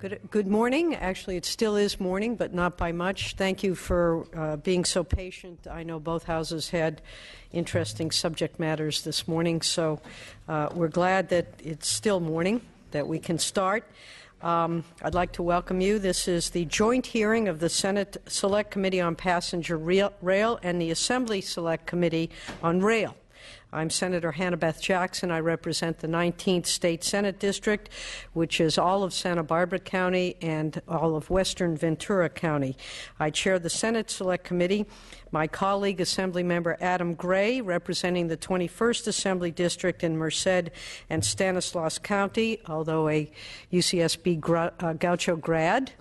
Good morning. Actually, it still is morning, but not by much. Thank you for being so patient. I know both houses had interesting subject matters this morning, so we're glad that it's still morning, that we can start. I'd like to welcome you. This is the joint hearing of the Senate Select Committee on Passenger Rail and the Assembly Select Committee on Rail. I'm Senator Hannah Beth Jackson. I represent the 19th State Senate District, which is all of Santa Barbara County and all of western Ventura County. I chair the Senate Select Committee. My colleague, Assemblymember Adam Gray, representing the 21st Assembly District in Merced and Stanislaus County, although a UCSB Gaucho grad,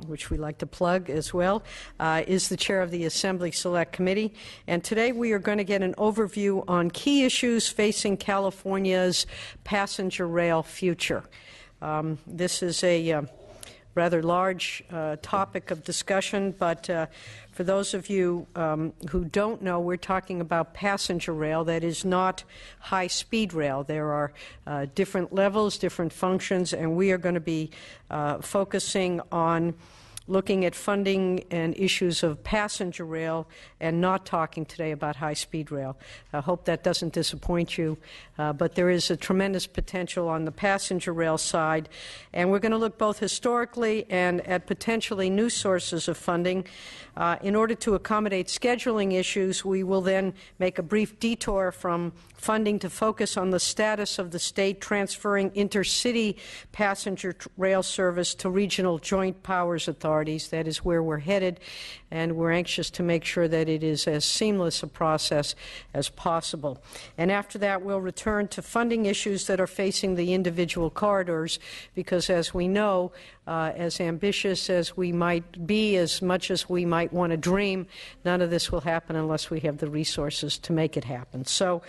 which we like to plug as well, is the chair of the Assembly Select Committee. And today we are going to get an overview on key issues facing California's passenger rail future. This is a rather large topic of discussion, but for those of you who don't know, we're talking about passenger rail that is not high-speed rail. There are different levels, different functions, and we are going to be focusing on looking at funding and issues of passenger rail and not talking today about high-speed rail. I hope that doesn't disappoint you, but there is a tremendous potential on the passenger rail side, and we're going to look both historically and at potentially new sources of funding. In order to accommodate scheduling issues, we will then make a brief detour from funding to focus on the status of the state transferring intercity passenger rail service to regional joint powers authorities. That is where we're headed, and we're anxious to make sure that it is as seamless a process as possible. And after that, we'll return to funding issues that are facing the individual corridors, because as we know, as ambitious as we might be, as much as we might want to dream, none of this will happen unless we have the resources to make it happen. So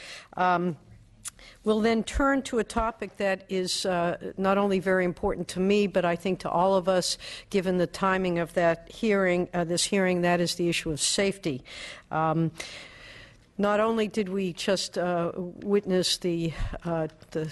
we'll then turn to a topic that is not only very important to me, but I think to all of us, given the timing of that hearing, this hearing, that is the issue of safety. Not only did we just witness the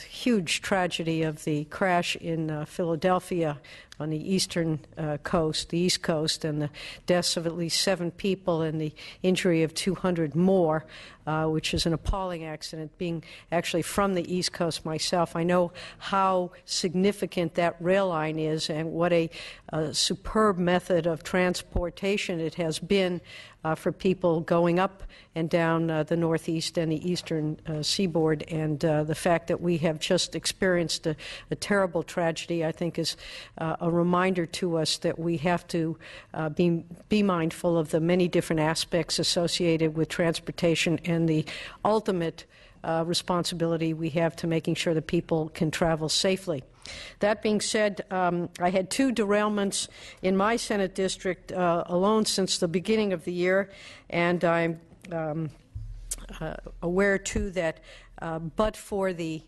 huge tragedy of the crash in Philadelphia on the eastern coast, the East Coast, and the deaths of at least 7 people and the injury of 200 more, which is an appalling accident. Being actually from the East Coast myself, I know how significant that rail line is and what a superb method of transportation it has been for people going up and down the Northeast and the Eastern seaboard. And the fact that we have just experienced a terrible tragedy, I think, is a reminder to us that we have to be mindful of the many different aspects associated with transportation and the ultimate responsibility we have to making sure that people can travel safely. That being said, I had 2 derailments in my Senate district alone since the beginning of the year, and I'm aware, too, that but for the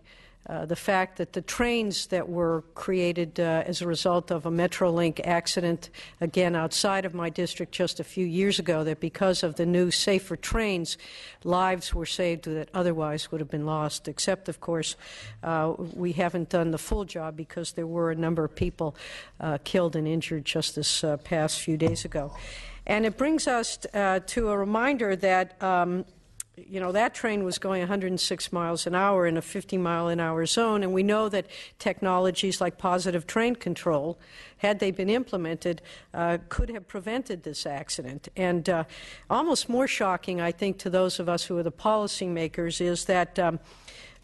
fact that the trains that were created as a result of a Metrolink accident, again outside of my district just a few years ago, that because of the new safer trains, lives were saved that otherwise would have been lost, except, of course, we haven't done the full job because there were a number of people killed and injured just this past few days ago. And it brings us to a reminder that that train was going 106 miles an hour in a 50-mile-an-hour zone, and we know that technologies like positive train control, had they been implemented, could have prevented this accident. And almost more shocking, I think, to those of us who are the policymakers is that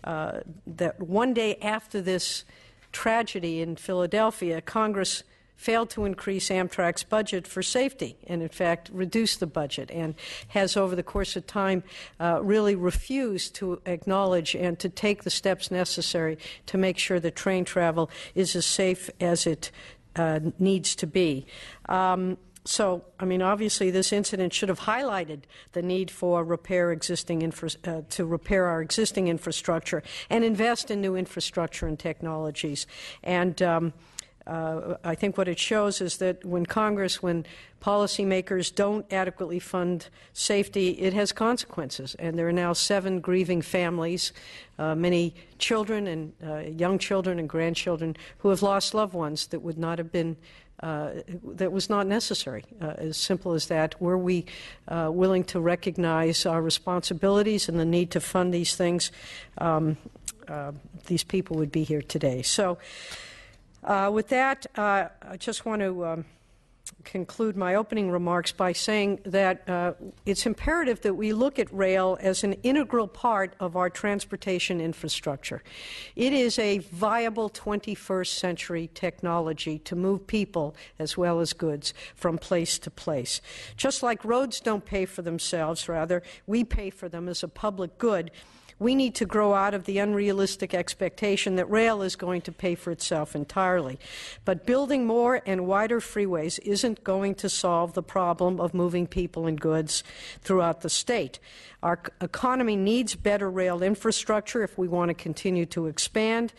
that one day after this tragedy in Philadelphia, Congress failed to increase Amtrak's budget for safety and, in fact, reduced the budget, and has over the course of time really refused to acknowledge and to take the steps necessary to make sure that train travel is as safe as it needs to be. So, I mean, obviously this incident should have highlighted the need for to repair our existing infrastructure and invest in new infrastructure and technologies. And I think what it shows is that when policymakers don't adequately fund safety, it has consequences. And there are now 7 grieving families, many children and young children and grandchildren who have lost loved ones that would not have been that was not necessary. As simple as that. Were we willing to recognize our responsibilities and the need to fund these things, these people would be here today. So with that, I just want to conclude my opening remarks by saying that it's imperative that we look at rail as an integral part of our transportation infrastructure. It is a viable 21st century technology to move people as well as goods from place to place. Just like roads don't pay for themselves, rather, we pay for them as a public good. We need to grow out of the unrealistic expectation that rail is going to pay for itself entirely. But building more and wider freeways isn't going to solve the problem of moving people and goods throughout the state. Our economy needs better rail infrastructure if we want to continue to expand.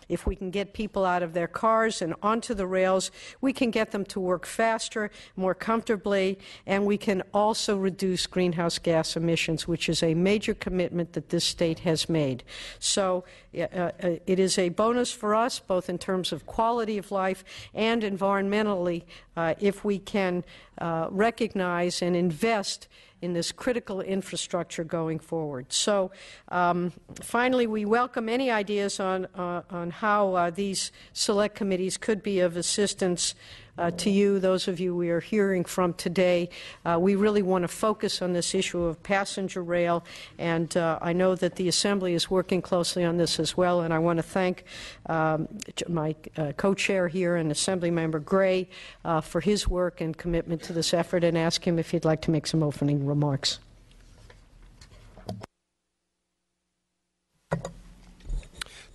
If we can get people out of their cars and onto the rails, we can get them to work faster, more comfortably, and we can also reduce greenhouse gas emissions, which is a major commitment that this state has made. So it is a bonus for us, both in terms of quality of life and environmentally, if we can recognize and invest in this critical infrastructure going forward. So finally, we welcome any ideas on how these select committees could be of assistance to you, those of you we are hearing from today. We really want to focus on this issue of passenger rail, and I know that the Assembly is working closely on this as well, and I want to thank my co-chair here and Assemblymember Gray for his work and commitment to this effort, and ask him if he'd like to make some opening remarks.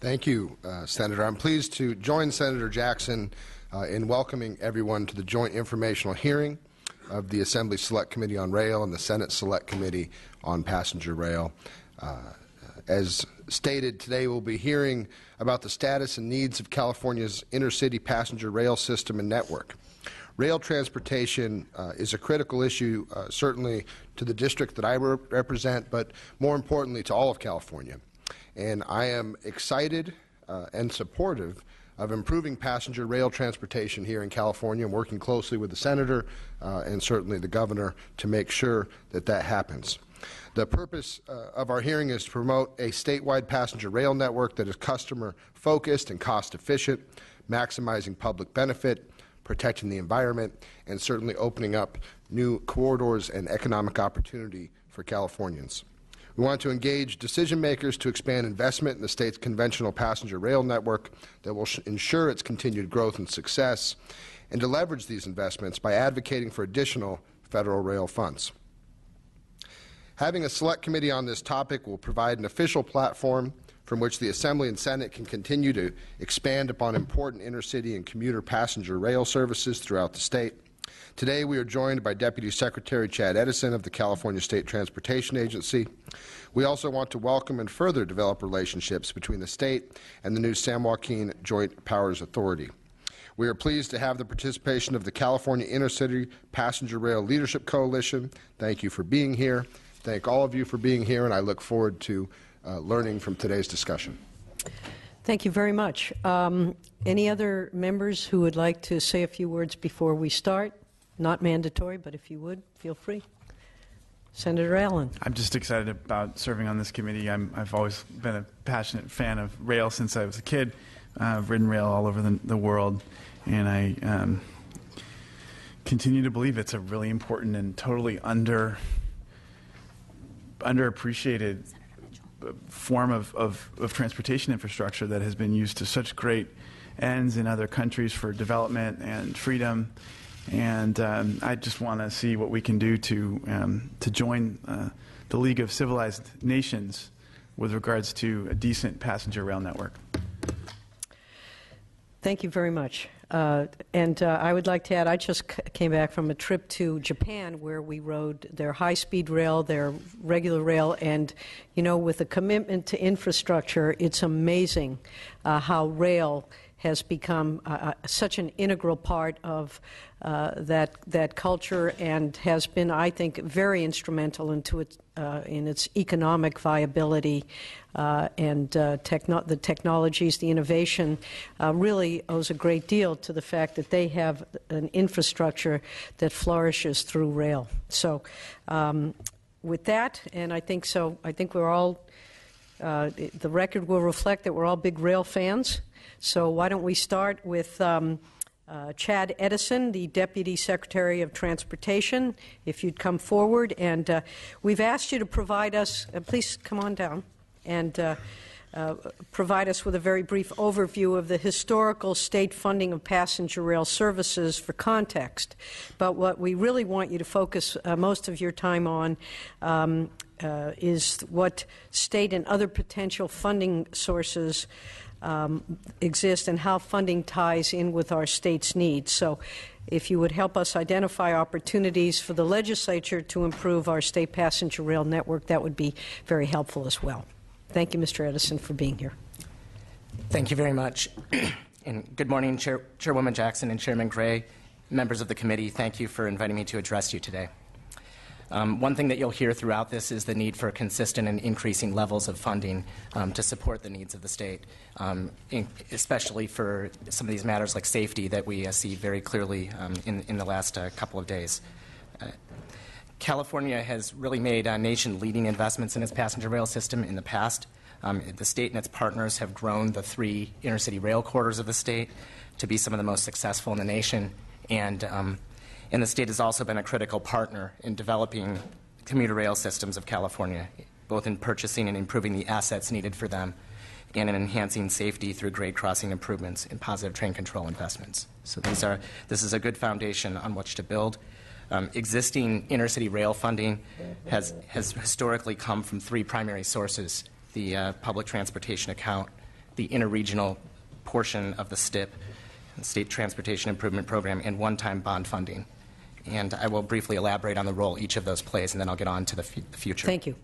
Thank you, Senator. I'm pleased to join Senator Jackson in welcoming everyone to the joint informational hearing of the Assembly Select Committee on Rail and the Senate Select Committee on Passenger Rail. As stated, today we'll be hearing about the status and needs of California's intercity passenger rail system and network. Rail transportation is a critical issue, certainly to the district that I represent, but more importantly to all of California. And I am excited and supportive of improving passenger rail transportation here in California. I'm working closely with the Senator and certainly the Governor to make sure that that happens. The purpose of our hearing is to promote a statewide passenger rail network that is customer-focused and cost-efficient, maximizing public benefit, protecting the environment, and certainly opening up new corridors and economic opportunity for Californians. We want to engage decision makers to expand investment in the state's conventional passenger rail network that will ensure its continued growth and success, and to leverage these investments by advocating for additional federal rail funds. Having a select committee on this topic will provide an official platform from which the Assembly and Senate can continue to expand upon important intercity and commuter passenger rail services throughout the state. Today we are joined by Deputy Secretary Chad Edison of the California State Transportation Agency. We also want to welcome and further develop relationships between the state and the new San Joaquin Joint Powers Authority. We are pleased to have the participation of the California Intercity Passenger Rail Leadership Coalition. Thank you for being here. Thank all of you for being here, and I look forward to learning from today's discussion. Thank you very much. Any other members who would like to say a few words before we start? Not mandatory, but if you would, feel free. Senator Allen. I'm just excited about serving on this committee. I've always been a passionate fan of rail since I was a kid. I've ridden rail all over the world, and I continue to believe it's a really important and totally underappreciated form of transportation infrastructure that has been used to such great ends in other countries for development and freedom. And I just want to see what we can do to join the League of Civilized Nations with regards to a decent passenger rail network. Thank you very much. And I would like to add, I just came back from a trip to Japan where we rode their high-speed rail, their regular rail, and, you know, with a commitment to infrastructure, it's amazing how rail has become such an integral part of that culture and has been, I think, very instrumental in its economic viability and the technologies, the innovation really owes a great deal to the fact that they have an infrastructure that flourishes through rail. So with that, and I think we're all, the record will reflect that we're all big rail fans. So why don't we start with Chad Edison, the Deputy Secretary of Transportation, if you'd come forward. And we've asked you to provide us, please come on down, and provide us with a very brief overview of the historical state funding of passenger rail services for context. But what we really want you to focus most of your time on is what state and other potential funding sources exist and how funding ties in with our state's needs. So if you would help us identify opportunities for the legislature to improve our state passenger rail network, that would be very helpful as well. Thank you, Mr. Edison, for being here. Thank you very much. And good morning, Chairwoman Jackson and Chairman Gray, members of the committee. Thank you for inviting me to address you today. One thing that you'll hear throughout this is the need for consistent and increasing levels of funding to support the needs of the state, especially for some of these matters like safety that we see very clearly in the last couple of days. California has really made nation-leading investments in its passenger rail system in the past. The state and its partners have grown the 3 inner-city rail corridors of the state to be some of the most successful in the nation, and the state has also been a critical partner in developing commuter rail systems of California, both in purchasing and improving the assets needed for them and in enhancing safety through grade crossing improvements and positive train control investments. So this is a good foundation on which to build. Existing inner-city rail funding has historically come from 3 primary sources: the public transportation account, the interregional portion of the STIP, the State Transportation Improvement Program, and one-time bond funding. And I will briefly elaborate on the role each of those plays, and then I'll get on to the future. Thank you.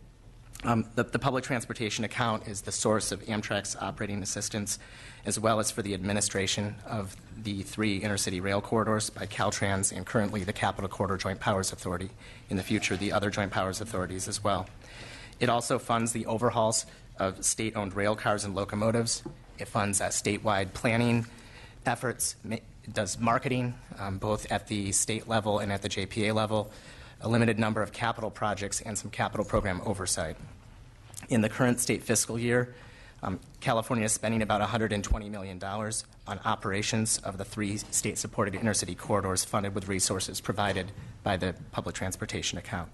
The public transportation account is the source of Amtrak's operating assistance, as well as for the administration of the 3 inner-city rail corridors by Caltrans and currently the Capital Corridor Joint Powers Authority, in the future the other joint powers authorities as well. It also funds the overhauls of state-owned rail cars and locomotives. It funds statewide planning efforts. It does marketing, both at the state level and at the JPA level, a limited number of capital projects, and some capital program oversight. In the current state fiscal year, California is spending about $120 million on operations of the 3 state-supported inner-city corridors funded with resources provided by the public transportation account.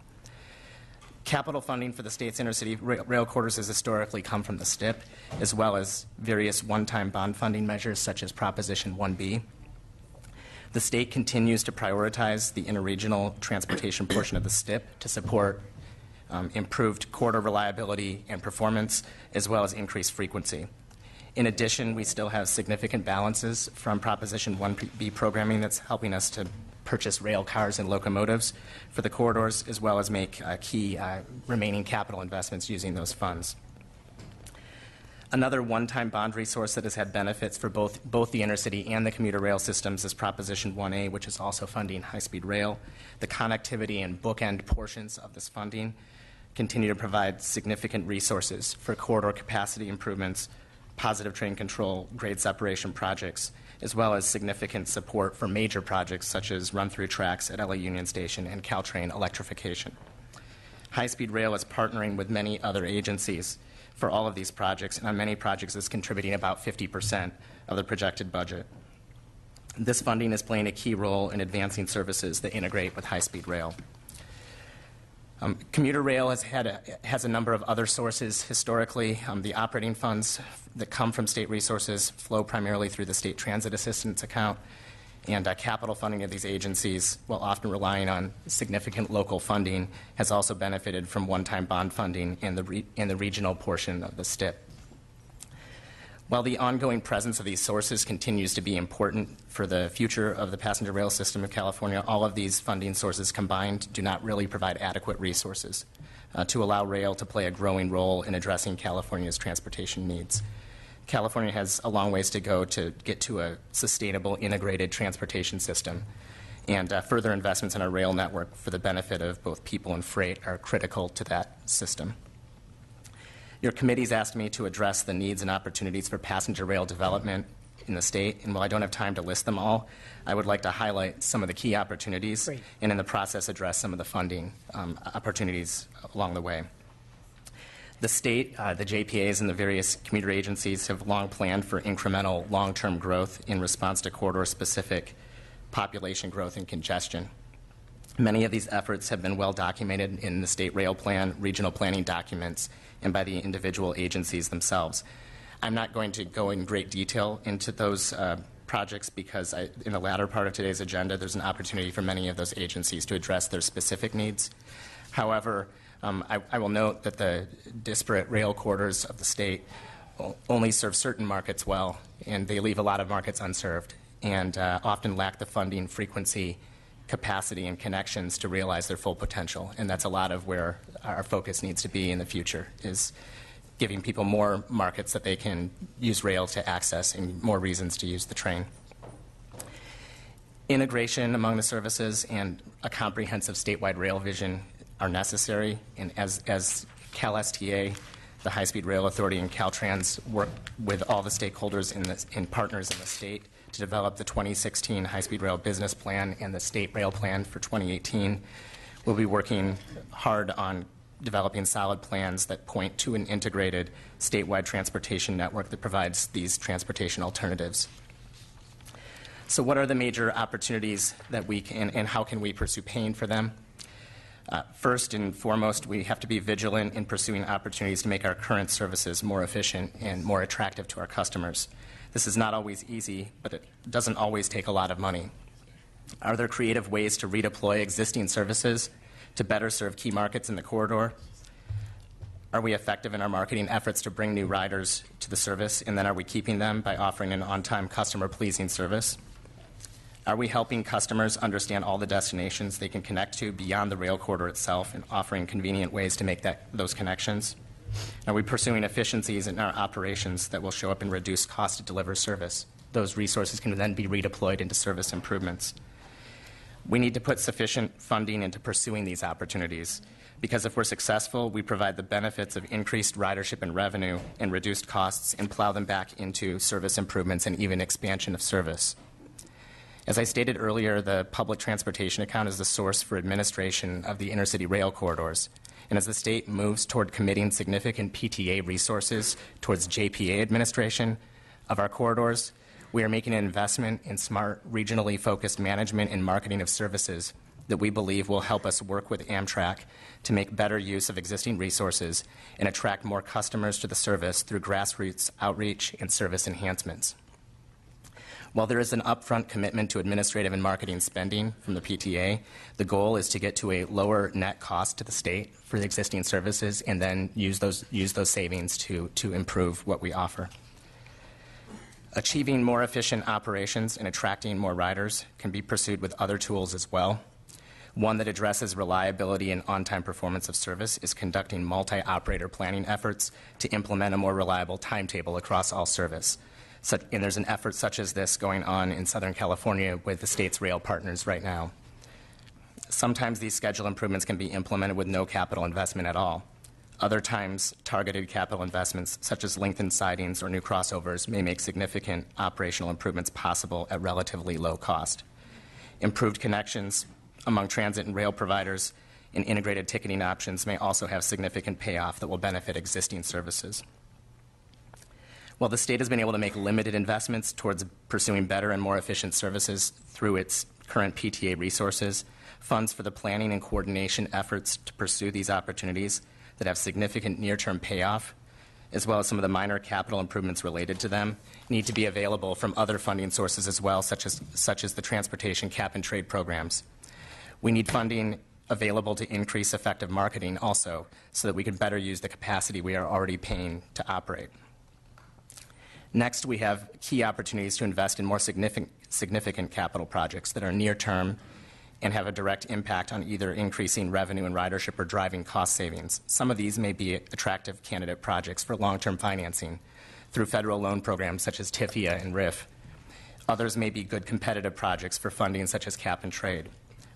Capital funding for the state's inner-city rail corridors has historically come from the STIP, as well as various one-time bond funding measures such as Proposition 1B. The state continues to prioritize the interregional transportation portion of the STIP to support improved corridor reliability and performance, as well as increased frequency. In addition, we still have significant balances from Proposition 1B programming that's helping us to purchase rail cars and locomotives for the corridors, as well as make key remaining capital investments using those funds. Another one-time bond resource that has had benefits for both the inner-city and the commuter rail systems is Proposition 1A, which is also funding high-speed rail. The connectivity and bookend portions of this funding continue to provide significant resources for corridor capacity improvements, positive train control, grade separation projects, as well as significant support for major projects such as run-through tracks at LA Union Station and Caltrain electrification. High-speed rail is partnering with many other agencies for all of these projects, and on many projects is contributing about 50% of the projected budget. This funding is playing a key role in advancing services that integrate with high-speed rail. Commuter rail has a number of other sources historically. The operating funds that come from state resources flow primarily through the State Transit Assistance Account, and capital funding of these agencies, while often relying on significant local funding, has also benefited from one-time bond funding in the regional portion of the STIP. While the ongoing presence of these sources continues to be important for the future of the passenger rail system of California, all of these funding sources combined do not really provide adequate resources to allow rail to play a growing role in addressing California's transportation needs. California has a long ways to go to get to a sustainable, integrated transportation system, and further investments in our rail network for the benefit of both people and freight are critical to that system. Your committee's asked me to address the needs and opportunities for passenger rail development in the state, and while I don't have time to list them all, I would like to highlight some of the key opportunities. Great. And in the process address some of the funding opportunities along the way. The state, the JPAs, and the various commuter agencies have long planned for incremental long-term growth in response to corridor-specific population growth and congestion. Many of these efforts have been well documented in the state rail plan, regional planning documents, and by the individual agencies themselves. I'm not going to go in great detail into those projects because in the latter part of today's agenda, there's an opportunity for many of those agencies to address their specific needs. However, I will note that the disparate rail corridors of the state only serve certain markets well, and they leave a lot of markets unserved, and often lack the funding, frequency, capacity, and connections to realize their full potential. And that's a lot of where our focus needs to be in the future, is giving people more markets that they can use rail to access and more reasons to use the train. Integration among the services and a comprehensive statewide rail vision are necessary, and as CalSTA, the High Speed Rail Authority, and Caltrans work with all the stakeholders and partners in the state to develop the 2016 High Speed Rail Business Plan and the State Rail Plan for 2018. We'll be working hard on developing solid plans that point to an integrated statewide transportation network that provides these transportation alternatives. So what are the major opportunities that we can, and how can we pursue paying for them? First and foremost, we have to be vigilant in pursuing opportunities to make our current services more efficient and more attractive to our customers. This is not always easy, but it doesn't always take a lot of money. Are there creative ways to redeploy existing services to better serve key markets in the corridor? Are we effective in our marketing efforts to bring new riders to the service, and then are we keeping them by offering an on-time, customer-pleasing service? Are we helping customers understand all the destinations they can connect to beyond the rail corridor itself and offering convenient ways to make those connections? Are we pursuing efficiencies in our operations that will show up in reduced cost to deliver service? Those resources can then be redeployed into service improvements. We need to put sufficient funding into pursuing these opportunities, because if we're successful, we provide the benefits of increased ridership and revenue and reduced costs and plow them back into service improvements and even expansion of service. As I stated earlier, the public transportation account is the source for administration of the intercity rail corridors. And as the state moves toward committing significant PTA resources towards JPA administration of our corridors, we are making an investment in smart, regionally focused management and marketing of services that we believe will help us work with Amtrak to make better use of existing resources and attract more customers to the service through grassroots outreach and service enhancements. While there is an upfront commitment to administrative and marketing spending from the PTA, the goal is to get to a lower net cost to the state for the existing services and then use those savings to improve what we offer. Achieving more efficient operations and attracting more riders can be pursued with other tools as well. One that addresses reliability and on-time performance of service is conducting multi-operator planning efforts to implement a more reliable timetable across all service. And there's an effort such as this going on in Southern California with the state's rail partners right now. Sometimes these schedule improvements can be implemented with no capital investment at all. Other times, targeted capital investments, such as lengthened sidings or new crossovers, may make significant operational improvements possible at relatively low cost. Improved connections among transit and rail providers and integrated ticketing options may also have significant payoff that will benefit existing services. While the state has been able to make limited investments towards pursuing better and more efficient services through its current PTA resources, funds for the planning and coordination efforts to pursue these opportunities that have significant near-term payoff, as well as some of the minor capital improvements related to them, need to be available from other funding sources as well, such as the transportation cap and trade programs. We need funding available to increase effective marketing also, so that we can better use the capacity we are already paying to operate. Next, we have key opportunities to invest in more significant capital projects that are near-term and have a direct impact on either increasing revenue and ridership or driving cost savings. Some of these may be attractive candidate projects for long-term financing, through federal loan programs such as TIFIA and RIF. Others may be good competitive projects for funding such as cap and trade.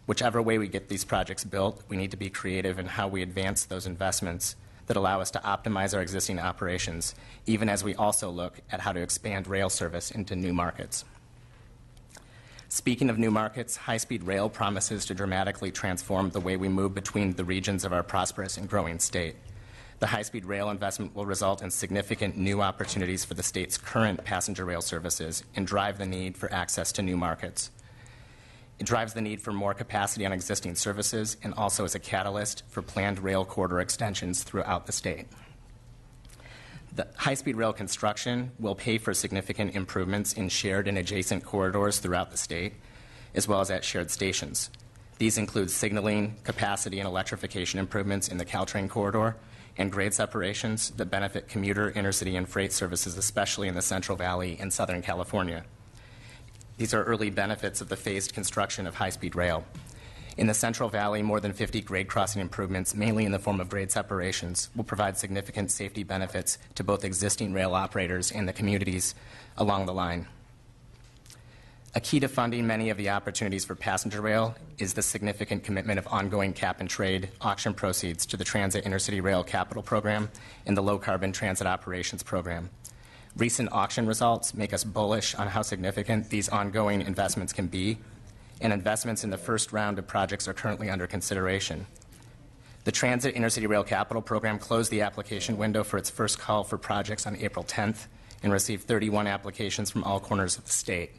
Whichever way we get these projects built, we need to be creative in how we advance those investments that allow us to optimize our existing operations, even as we also look at how to expand rail service into new markets. Speaking of new markets, high-speed rail promises to dramatically transform the way we move between the regions of our prosperous and growing state. The high-speed rail investment will result in significant new opportunities for the state's current passenger rail services and drive the need for access to new markets. It drives the need for more capacity on existing services and also is a catalyst for planned rail corridor extensions throughout the state. The high-speed rail construction will pay for significant improvements in shared and adjacent corridors throughout the state, as well as at shared stations. These include signaling, capacity, and electrification improvements in the Caltrain corridor and grade separations that benefit commuter, intercity, and freight services, especially in the Central Valley and Southern California. These are early benefits of the phased construction of high-speed rail. In the Central Valley, more than 50 grade crossing improvements, mainly in the form of grade separations, will provide significant safety benefits to both existing rail operators and the communities along the line. A key to funding many of the opportunities for passenger rail is the significant commitment of ongoing cap and trade auction proceeds to the Transit Intercity Rail Capital Program and the Low Carbon Transit Operations Program. Recent auction results make us bullish on how significant these ongoing investments can be, and investments in the first round of projects are currently under consideration. The Transit Intercity Rail Capital Program closed the application window for its first call for projects on April 10th and received 31 applications from all corners of the state,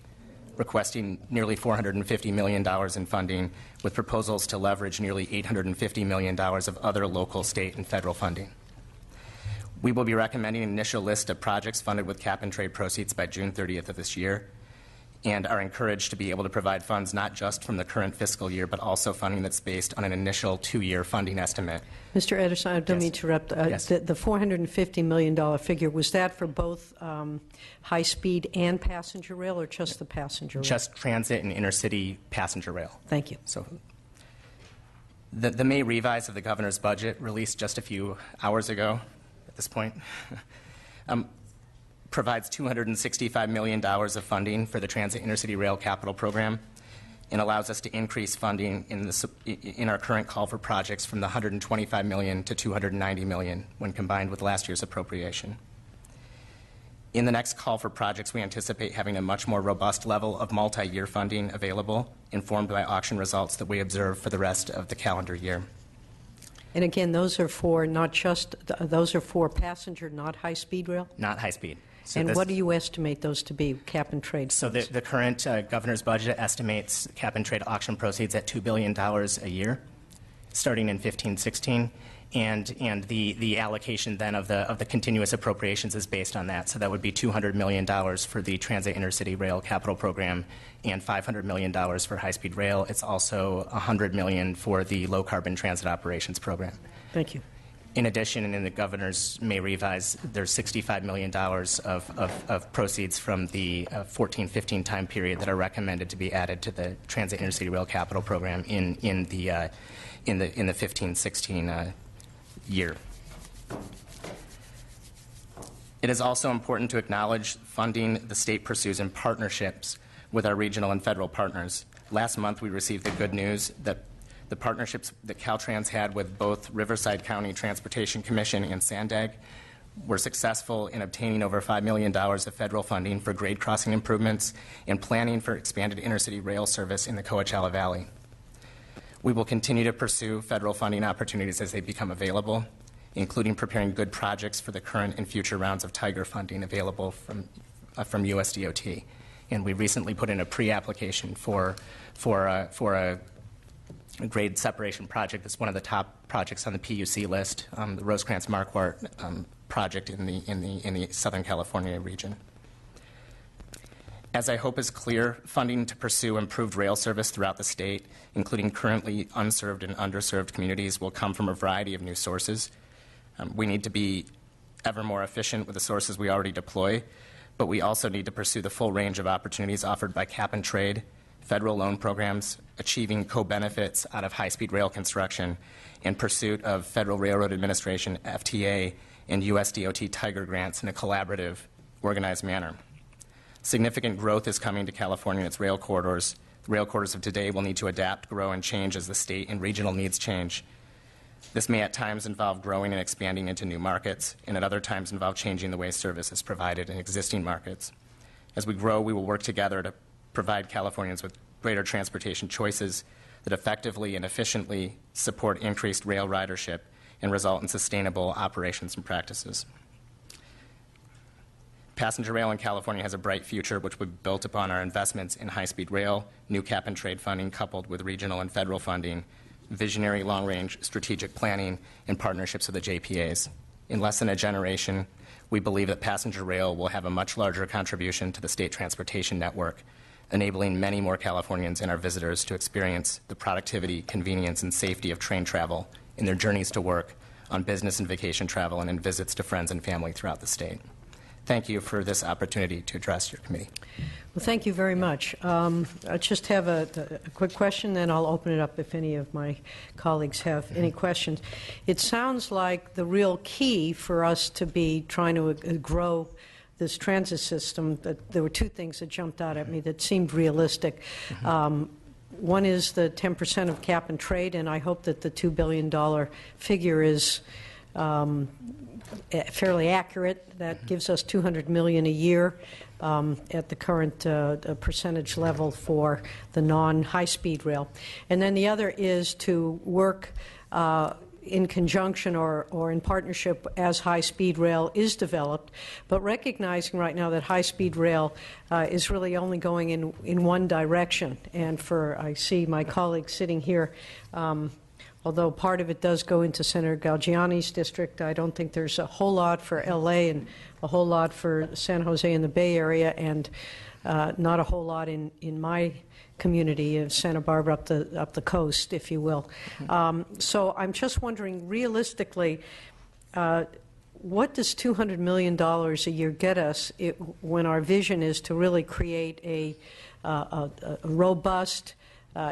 requesting nearly $450 million in funding, with proposals to leverage nearly $850 million of other local, state, and federal funding. We will be recommending an initial list of projects funded with cap and trade proceeds by June 30th of this year, and are encouraged to be able to provide funds not just from the current fiscal year, but also funding that's based on an initial 2-year funding estimate. Mr. Ederson, I don't mean to interrupt. Yes. The $450 million figure, was that for both high-speed and passenger rail, or just the passenger rail? Just transit and intercity passenger rail. Thank you. So, the May revise of the governor's budget, released just a few hours ago at this point, provides $265 million of funding for the Transit Intercity Rail Capital Program and allows us to increase funding in our current call for projects from the $125 million to $290 million when combined with last year's appropriation. In the next call for projects, we anticipate having a much more robust level of multi-year funding available, informed by auction results that we observe for the rest of the calendar year. And again, those are for not just, those are for passenger, not high-speed rail? Not high-speed. So and what do you estimate those to be, cap and trade? So the current governor's budget estimates cap and trade auction proceeds at $2 billion a year, starting in 15-16, and the allocation then of the continuous appropriations is based on that. So that would be $200 million for the Transit Intercity Rail Capital Program and $500 million for high-speed rail. It's also $100 million for the Low Carbon Transit Operations Program. Thank you. In addition, and in the governor's May revise, there's $65 million of proceeds from the 14-15 time period that are recommended to be added to the Transit Intercity Rail Capital Program in the 15-16 year. It is also important to acknowledge funding the state pursues in partnerships with our regional and federal partners. Last month, we received the good news that the partnerships that Caltrans had with both Riverside County Transportation Commission and SANDAG were successful in obtaining over $5 million of federal funding for grade crossing improvements and planning for expanded intercity rail service in the Coachella Valley. We will continue to pursue federal funding opportunities as they become available, including preparing good projects for the current and future rounds of Tiger funding available from USDOT. And we recently put in a pre-application for a grade separation project. That's one of the top projects on the PUC list, the Rosecrans Marquardt project in the Southern California region. As I hope is clear, funding to pursue improved rail service throughout the state, including currently unserved and underserved communities, will come from a variety of new sources. We need to be ever more efficient with the sources we already deploy, but we also need to pursue the full range of opportunities offered by cap and trade, federal loan programs, achieving co-benefits out of high-speed rail construction, and pursuit of Federal Railroad Administration, FTA, and USDOT Tiger grants in a collaborative organized manner. Significant growth is coming to California and its rail corridors. The rail corridors of today will need to adapt, grow, and change as the state and regional needs change. This may at times involve growing and expanding into new markets, and at other times involve changing the way service is provided in existing markets. As we grow, we will work together to provide Californians with greater transportation choices that effectively and efficiently support increased rail ridership and result in sustainable operations and practices. Passenger rail in California has a bright future, which will be built upon our investments in high-speed rail, new cap-and-trade funding coupled with regional and federal funding, visionary long-range strategic planning, and partnerships with the JPAs. In less than a generation, we believe that passenger rail will have a much larger contribution to the state transportation network, enabling many more Californians and our visitors to experience the productivity, convenience, and safety of train travel in their journeys to work, on business and vacation travel, and in visits to friends and family throughout the state. Thank you for this opportunity to address your committee. Well, thank you very much. I just have a quick question, then I'll open it up if any of my colleagues have any questions. It sounds like the real key for us to be trying to grow this transit system, that there were two things that jumped out at me that seemed realistic. One is the 10% of cap and trade, and I hope that the $2 billion figure is fairly accurate. That gives us $200 million a year at the current percentage level for the non-high-speed rail. And then the other is to work in conjunction or in partnership as high-speed rail is developed, but recognizing right now that high-speed rail is really only going in one direction. And I see my colleagues sitting here, although part of it does go into Senator Galgiani's district, I don't think there's a whole lot for L.A. and a whole lot for San Jose and the Bay Area, and not a whole lot in my community of Santa Barbara up the coast, if you will. So I'm just wondering, realistically, what does $200 million a year get us when our vision is to really create a robust,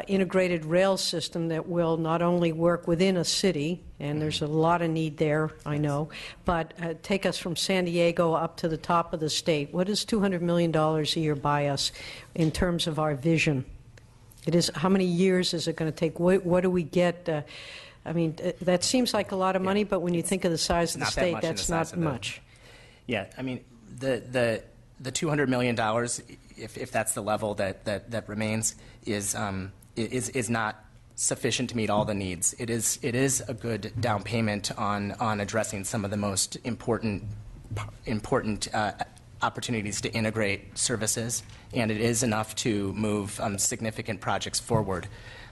integrated rail system that will not only work within a city, and there's a lot of need there, I know, but take us from San Diego up to the top of the state? What does $200 million a year buy us in terms of our vision? How many years is it going to take? What do we get? I mean, that seems like a lot of money, but when you think of the size of the state, that's not much. Yeah, I mean, the $200 million, if that's the level that remains, is not sufficient to meet all the needs. It is a good down payment on addressing some of the most important opportunities to integrate services, and it is enough to move significant projects forward.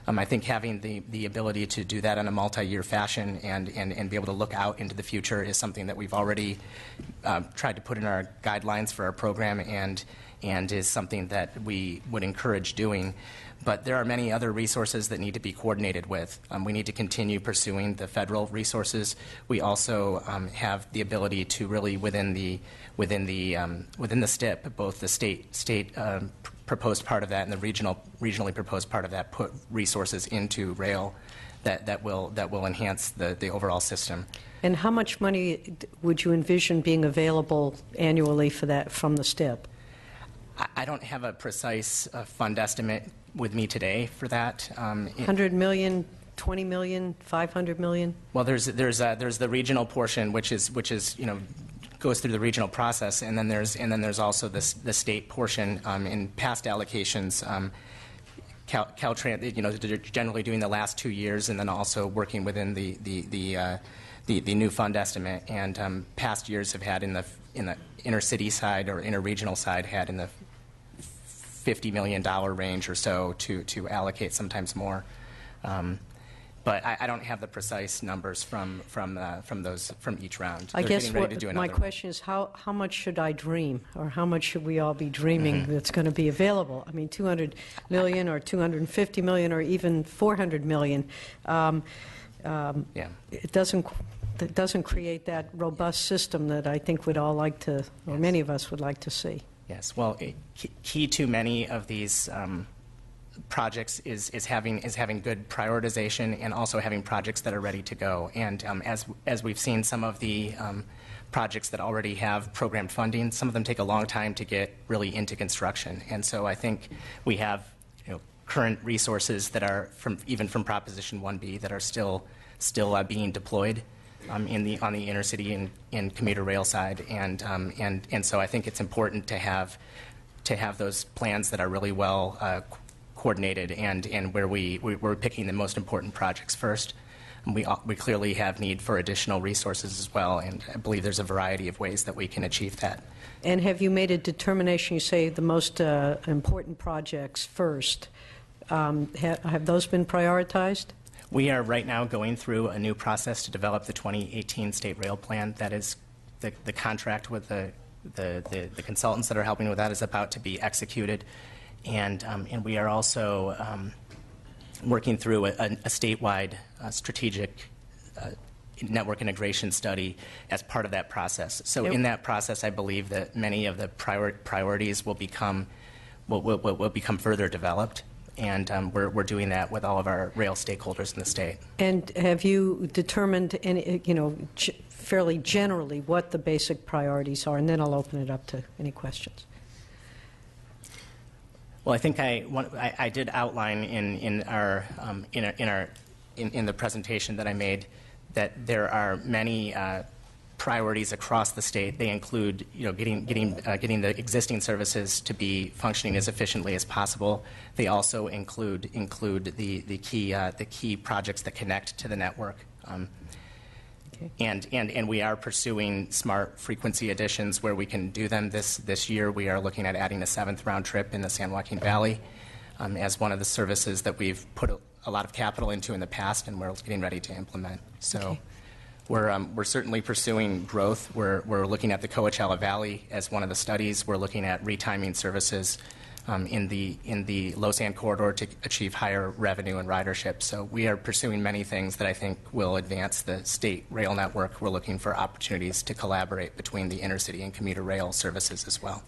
I think having the ability to do that in a multi-year fashion and be able to look out into the future is something that we've already tried to put in our guidelines for our program and is something that we would encourage doing. But there are many other resources that need to be coordinated with. We need to continue pursuing the federal resources. We also have the ability to really within the STIP, both the state proposed part of that and the regionally proposed part of that, put resources into rail that will enhance the overall system. And how much money would you envision being available annually for that from the STIP? I don't have a precise fund estimate with me today for that. 100 million, 20 million, 500 million? Well, there's the regional portion, which is goes through the regional process, and then there's also the state portion. In past allocations, Caltrans, they're generally doing the last 2 years, and then also working within the new fund estimate. And past years have had in the intercity side or interregional side had in the $50 million range or so to allocate, sometimes more. But I don't have the precise numbers from each round. I guess my question is how much should I dream, or how much should we all be dreaming that's going to be available? I mean, 200 million or 250 million or even 400 million. It doesn't create that robust system that I think we'd all like to, or many of us would like to see. Yes. Well, key to many of these projects is having good prioritization and also having projects that are ready to go. And as we've seen, some of the projects that already have programmed funding, some of them take a long time to get really into construction. And so I think we have current resources that are even from Proposition 1B that are still being deployed on the intercity and commuter rail side. And so I think it's important to have those plans that are really well coordinated and where we're picking the most important projects first. And we clearly have need for additional resources as well, and I believe there's a variety of ways that we can achieve that. And have you made a determination, you say the most important projects first, have those been prioritized? We are right now going through a new process to develop the 2018 State Rail Plan. That is the contract with the consultants that are helping with that is about to be executed, and we are also working through a statewide strategic network integration study as part of that process. So in that process, I believe that many of the priorities will become further developed, and we're doing that with all of our rail stakeholders in the state. And have you determined any, fairly generally what the basic priorities are? And then I'll open it up to any questions. Well, I think I did outline in the presentation that I made that there are many priorities across the state. They include, getting the existing services to be functioning as efficiently as possible. They also include the key projects that connect to the network. And we are pursuing smart frequency additions where we can do them. This year we are looking at adding a 7th round trip in the San Joaquin Valley as one of the services that we've put a lot of capital into in the past and we're getting ready to implement. So we're certainly pursuing growth. We're looking at the Coachella Valley as one of the studies. We're looking at retiming services in the Los Angeles corridor to achieve higher revenue and ridership. So we are pursuing many things that I think will advance the state rail network. We're looking for opportunities to collaborate between the intercity and commuter rail services as well.